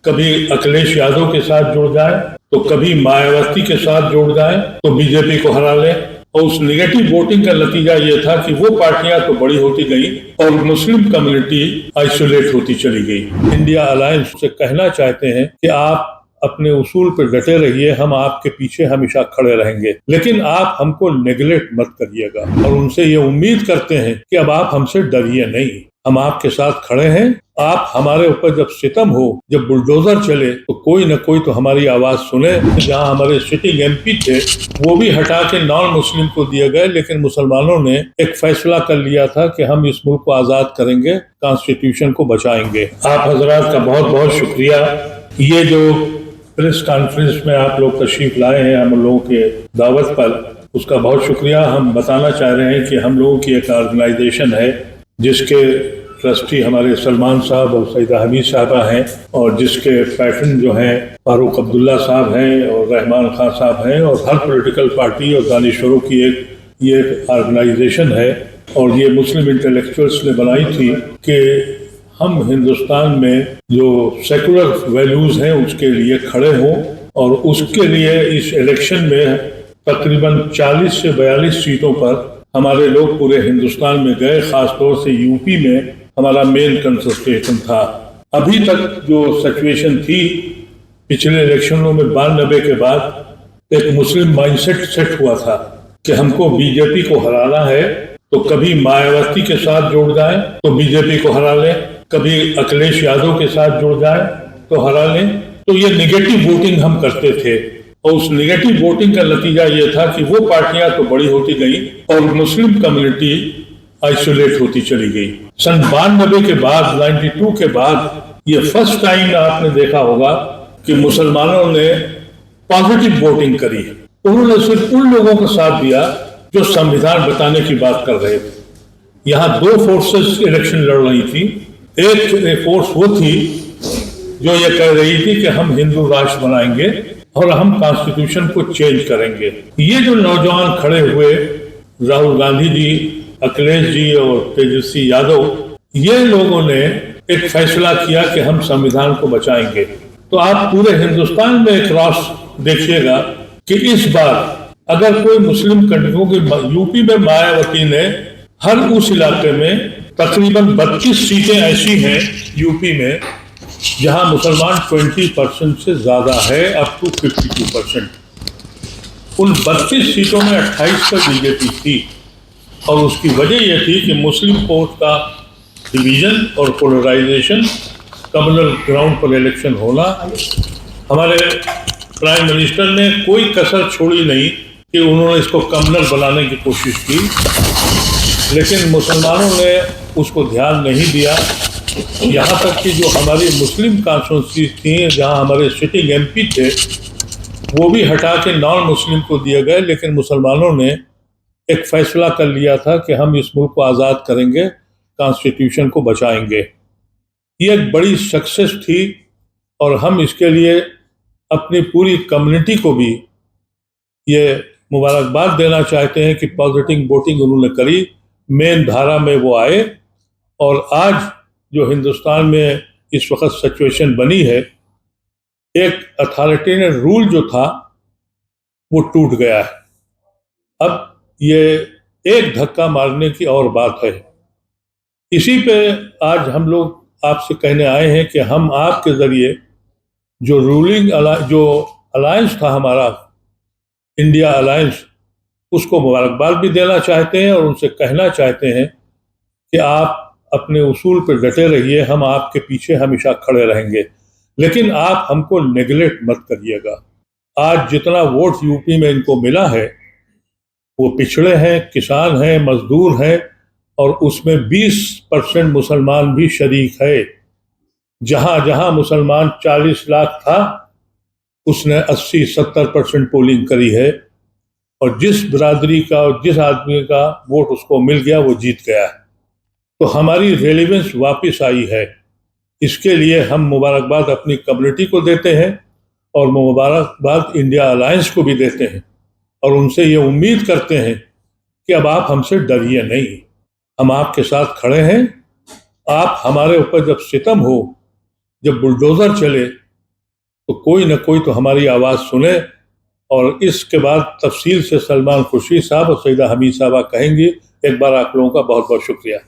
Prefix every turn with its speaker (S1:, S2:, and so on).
S1: कभी अखिलेश यादव के साथ जुड़ जाए, तो कभी मायावती के साथ जुड़ जाए तो बीजेपी को हरा ले। और उस नेगेटिव वोटिंग का नतीजा ये था कि वो पार्टियां तो बड़ी होती गई और मुस्लिम कम्युनिटी आइसोलेट होती चली गई। इंडिया अलायंस से कहना चाहते हैं कि आप अपने उसूल पर डटे रहिए, हम आपके पीछे हमेशा खड़े रहेंगे, लेकिन आप हमको नेग्लेक्ट मत करिएगा। और उनसे ये उम्मीद करते हैं कि अब आप हमसे डरिए नहीं, हम आपके साथ खड़े हैं। आप हमारे ऊपर जब सितम हो, जब बुलडोजर चले, तो कोई न कोई तो हमारी आवाज सुने। जहां हमारे सिटिंग एमपी थे वो भी हटा के नॉन मुस्लिम को दिए गए, लेकिन मुसलमानों ने एक फैसला कर लिया था कि हम इस मुल्क को आजाद करेंगे, कॉन्स्टिट्यूशन को बचाएंगे। आप हजरात का बहुत बहुत शुक्रिया। ये जो प्रेस कॉन्फ्रेंस में आप लोग तशरीफ लाए हैं हम लोगों के दावत पर, उसका बहुत शुक्रिया। हम बताना चाह रहे हैं कि हम लोगों की एक ऑर्गेनाइजेशन है जिसके ट्रस्टी हमारे सलमान साहब और सईदा हमीद साहबा हैं, और जिसके पैटर्न जो हैं फारूक अब्दुल्ला साहब हैं और रहमान खान साहब हैं, और हर पॉलिटिकल पार्टी और दानिशवरों की ये ऑर्गेनाइजेशन है। और ये मुस्लिम इंटेलेक्चुअल्स ने बनाई थी कि हम हिंदुस्तान में जो सेकुलर वैल्यूज हैं उसके लिए खड़े हों, और उसके लिए इस इलेक्शन में तकरीबन 40 से 42 सीटों पर हमारे लोग पूरे हिंदुस्तान में गए। खासतौर से यूपी में हमारा मेन कंसंट्रेशन था। अभी तक जो सिचुएशन थी पिछले इलेक्शनों में 92 के बाद एक मुस्लिम माइंडसेट सेट हुआ था कि हमको बीजेपी को हराना है, तो कभी मायावती के साथ जुड़ जाए तो बीजेपी को हरा ले, कभी अखिलेश यादव के साथ जुड़ जाए तो हरा ले। तो ये नेगेटिव वोटिंग हम करते थे, और उस नेगेटिव वोटिंग का नतीजा ये था कि वो पार्टियां तो बड़ी होती गई और मुस्लिम कम्युनिटी आइसोलेट होती चली गई। सन 92 के बाद, 92 के बाद ये फर्स्ट टाइम आपने देखा होगा कि मुसलमानों ने पॉजिटिव वोटिंग करी। उन्होंने सिर्फ उन लोगों का साथ दिया जो संविधान बताने की बात कर रहे थे। यहाँ दो फोर्सेस इलेक्शन लड़ रही थी। एक फोर्स वो थी जो ये कह रही थी कि हम हिंदू राष्ट्र बनाएंगे और हम कॉन्स्टिट्यूशन को चेंज करेंगे। ये जो नौजवान खड़े हुए, राहुल गांधी जी, अखिलेश जी और तेजस्वी यादव, ये लोगों ने एक फैसला किया कि हम संविधान को बचाएंगे। तो आप पूरे हिंदुस्तान में एक क्रॉस देखिएगा कि इस बार अगर कोई मुस्लिम कंट्रियों की, यूपी में मायावती ने हर उस इलाके में तकरीबन 32 सीटें ऐसी हैं यूपी में जहां मुसलमान 20% से ज्यादा है, अप टू 52%। उन 32 सीटों में 28 पर बीजेपी थी, और उसकी वजह यह थी कि मुस्लिम वोट का डिवीजन और पोलराइजेशन, कम्युनल ग्राउंड पर इलेक्शन होना। हमारे प्राइम मिनिस्टर ने कोई कसर छोड़ी नहीं कि उन्होंने इसको कम्युनल बनाने की कोशिश की, लेकिन मुसलमानों ने उसको ध्यान नहीं दिया। यहाँ तक कि जो हमारी मुस्लिम कॉन्स्टिट्यूंसीज थी, जहाँ हमारे सिटिंग एमपी थे, वो भी हटा के नॉन मुस्लिम को दिए गए, लेकिन मुसलमानों ने एक फैसला कर लिया था कि हम इस मुल्क को आज़ाद करेंगे, कॉन्स्टिट्यूशन को बचाएंगे। ये एक बड़ी सक्सेस थी, और हम इसके लिए अपनी पूरी कम्युनिटी को भी ये मुबारकबाद देना चाहते हैं कि पॉजिटिव वोटिंग उन्होंने करी, मेन धारा में वो आए, और आज जो हिंदुस्तान में इस वक्त सिचुएशन बनी है, एक अथॉरिटेरियन रूल जो था वो टूट गया है। अब ये एक धक्का मारने की और बात है। इसी पे आज हम लोग आपसे कहने आए हैं कि हम आपके जरिए जो जो अलायंस था हमारा, इंडिया अलायंस, उसको मुबारकबाद भी देना चाहते हैं, और उनसे कहना चाहते हैं कि आप अपने उसूल पर डटे रहिए, हम आपके पीछे हमेशा खड़े रहेंगे, लेकिन आप हमको नेग्लेक्ट मत करिएगा। आज जितना वोट यूपी में इनको मिला है, वो पिछड़े हैं, किसान हैं, मजदूर हैं, और उसमें 20% मुसलमान भी शरीक है। जहां जहां मुसलमान 40 लाख था, उसने 80-70% पोलिंग करी है, और जिस बिरादरी का और जिस आदमी का वोट उसको मिल गया वो जीत गया है। तो हमारी रेलिवेंस वापस आई है। इसके लिए हम मुबारकबाद अपनी कम्युनिटी को देते हैं, और मुबारकबाद इंडिया अलायंस को भी देते हैं, और उनसे ये उम्मीद करते हैं कि अब आप हमसे डरिए नहीं, हम आपके साथ खड़े हैं। आप हमारे ऊपर जब सितम हो, जब बुलडोजर चले, तो कोई न कोई तो हमारी आवाज़ सुने। और इसके बाद तफसील से सलमान खुर्शीद साहब और सईदा हमीद साहबा कहेंगे। एक बार आप लोगों का बहुत बहुत शुक्रिया।